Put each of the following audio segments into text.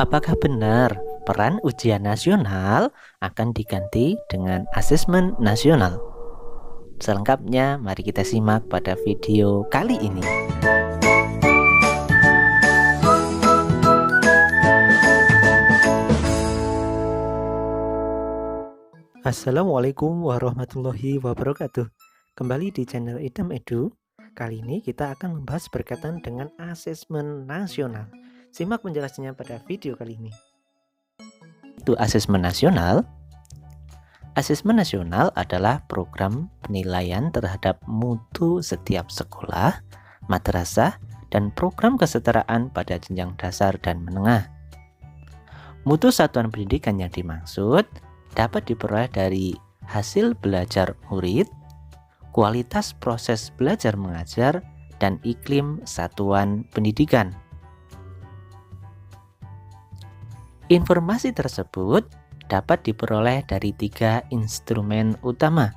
Apakah benar peran ujian nasional akan diganti dengan asesmen nasional? Selengkapnya mari kita simak pada video kali ini. Assalamualaikum warahmatullahi wabarakatuh. Kembali di channel Idam Edu. Kali ini kita akan membahas berkaitan dengan asesmen nasional. Simak penjelasannya pada video kali ini. Itu asesmen nasional. Asesmen nasional adalah program penilaian terhadap mutu setiap sekolah, madrasah, dan program kesetaraan pada jenjang dasar dan menengah. Mutu satuan pendidikan yang dimaksud dapat diperoleh dari hasil belajar murid, kualitas proses belajar mengajar, dan iklim satuan pendidikan. Informasi tersebut dapat diperoleh dari 3 instrumen utama.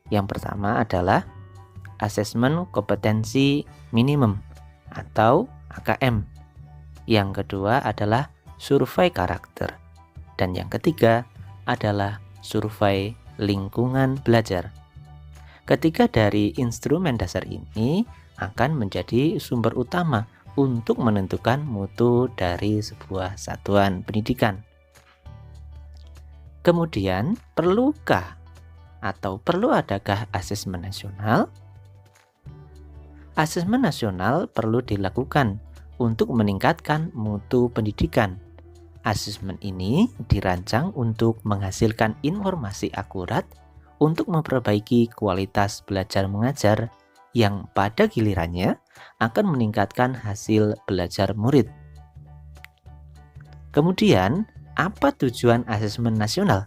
Yang pertama adalah asesmen kompetensi minimum atau AKM. Yang kedua adalah survei karakter. Dan yang ketiga adalah survei lingkungan belajar. Ketiga dari instrumen dasar ini akan menjadi sumber utama untuk menentukan mutu dari sebuah satuan pendidikan. Kemudian, perlu adakah asesmen nasional? Asesmen nasional perlu dilakukan untuk meningkatkan mutu pendidikan. Asesmen ini dirancang untuk menghasilkan informasi akurat untuk memperbaiki kualitas belajar mengajar yang pada gilirannya akan meningkatkan hasil belajar murid. Kemudian, apa tujuan asesmen nasional?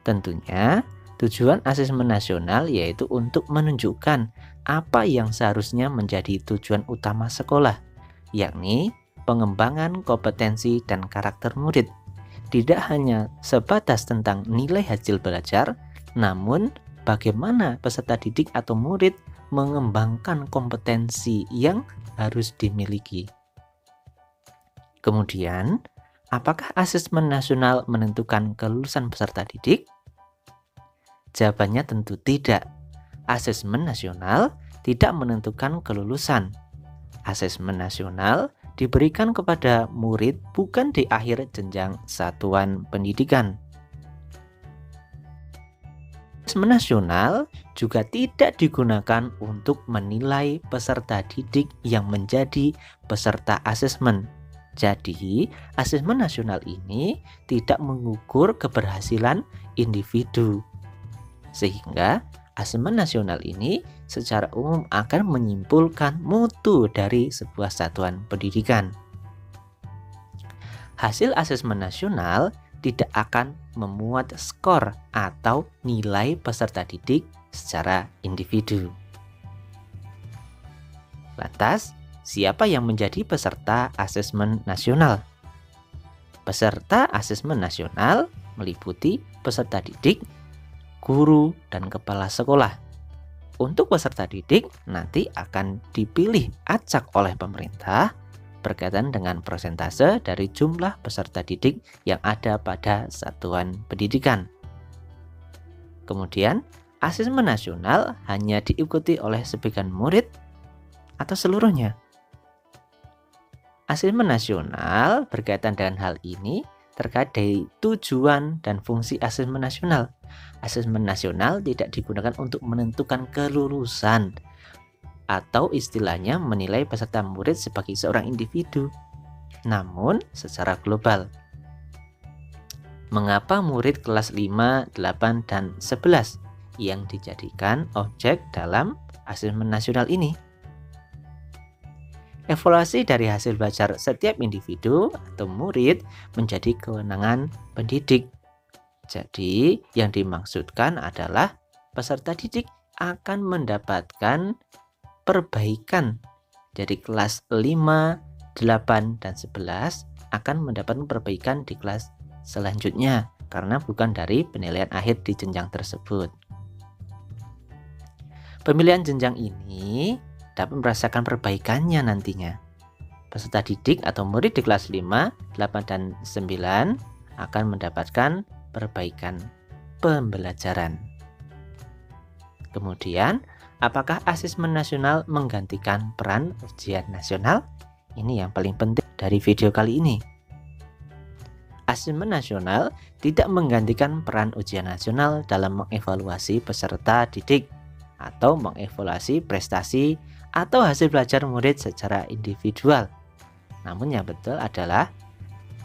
Tentunya, tujuan asesmen nasional yaitu untuk menunjukkan apa yang seharusnya menjadi tujuan utama sekolah, yakni pengembangan kompetensi dan karakter murid. Tidak hanya sebatas tentang nilai hasil belajar, namun bagaimana peserta didik atau murid mengembangkan kompetensi yang harus dimiliki. Kemudian, apakah asesmen nasional menentukan kelulusan peserta didik? Jawabannya tentu tidak. Asesmen nasional tidak menentukan kelulusan. Asesmen nasional diberikan kepada murid bukan di akhir jenjang satuan pendidikan. Asesmen nasional juga tidak digunakan untuk menilai peserta didik yang menjadi peserta asesmen. Jadi, asesmen nasional ini tidak mengukur keberhasilan individu. Sehingga asesmen nasional ini secara umum akan menyimpulkan mutu dari sebuah satuan pendidikan. Hasil asesmen nasional tidak akan memuat skor atau nilai peserta didik secara individu. Lantas, siapa yang menjadi peserta asesmen nasional? Peserta asesmen nasional meliputi peserta didik, guru, dan kepala sekolah. Untuk peserta didik nanti akan dipilih acak oleh pemerintah berkaitan dengan persentase dari jumlah peserta didik yang ada pada satuan pendidikan. Kemudian, asesmen nasional hanya diikuti oleh sebagian murid atau seluruhnya. Asesmen nasional berkaitan dengan hal ini terkait dari tujuan dan fungsi asesmen nasional. Asesmen nasional tidak digunakan untuk menentukan kelulusan atau istilahnya menilai peserta murid sebagai seorang individu, namun secara global. Mengapa murid kelas 5, 8, dan 11 yang dijadikan objek dalam asesmen nasional ini? Evaluasi dari hasil belajar setiap individu atau murid menjadi kewenangan pendidik. Jadi, yang dimaksudkan adalah peserta didik akan mendapatkan perbaikan dari kelas 5, 8, dan 11 akan mendapatkan perbaikan di kelas selanjutnya karena bukan dari penilaian akhir di jenjang tersebut. Pemilihan jenjang ini dapat merasakan perbaikannya nantinya. Peserta didik atau murid di kelas 5, 8, dan 9 akan mendapatkan perbaikan pembelajaran. Kemudian, apakah asesmen nasional menggantikan peran ujian nasional? Ini yang paling penting dari video kali ini. Asesmen nasional tidak menggantikan peran ujian nasional dalam mengevaluasi peserta didik atau mengevaluasi prestasi atau hasil belajar murid secara individual. Namun yang betul adalah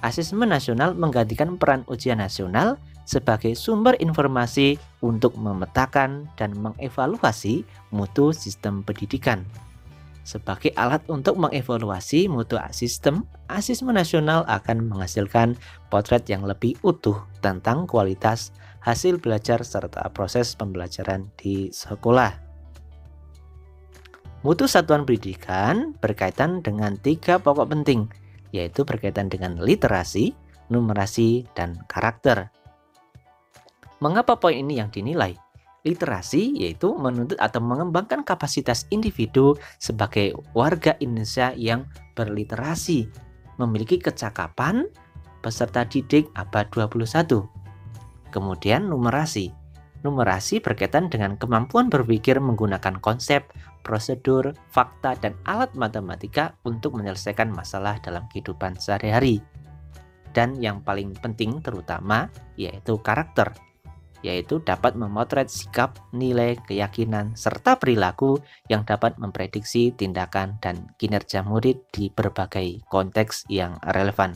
asesmen nasional menggantikan peran ujian nasional sebagai sumber informasi untuk memetakan dan mengevaluasi mutu sistem pendidikan. Sebagai alat untuk mengevaluasi mutu sistem, asesmen nasional akan menghasilkan potret yang lebih utuh tentang kualitas hasil belajar serta proses pembelajaran di sekolah. Mutu satuan pendidikan berkaitan dengan 3 pokok penting, yaitu berkaitan dengan literasi, numerasi, dan karakter. Mengapa poin ini yang dinilai? Literasi yaitu menuntut atau mengembangkan kapasitas individu sebagai warga Indonesia yang berliterasi, memiliki kecakapan peserta didik abad 21. Kemudian numerasi. Numerasi berkaitan dengan kemampuan berpikir menggunakan konsep, prosedur, fakta, dan alat matematika untuk menyelesaikan masalah dalam kehidupan sehari-hari. Dan yang paling penting terutama yaitu karakter, yaitu dapat memotret sikap, nilai, keyakinan, serta perilaku yang dapat memprediksi tindakan dan kinerja murid di berbagai konteks yang relevan.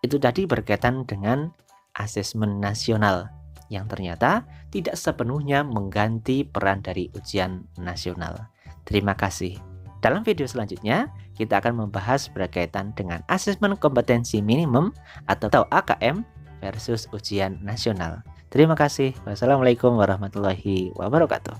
Itu tadi berkaitan dengan asesmen nasional yang ternyata tidak sepenuhnya mengganti peran dari ujian nasional. Terima kasih. Dalam video selanjutnya, kita akan membahas berkaitan dengan asesmen kompetensi minimum atau AKM versus ujian nasional. Terima kasih. Wassalamualaikum warahmatullahi wabarakatuh.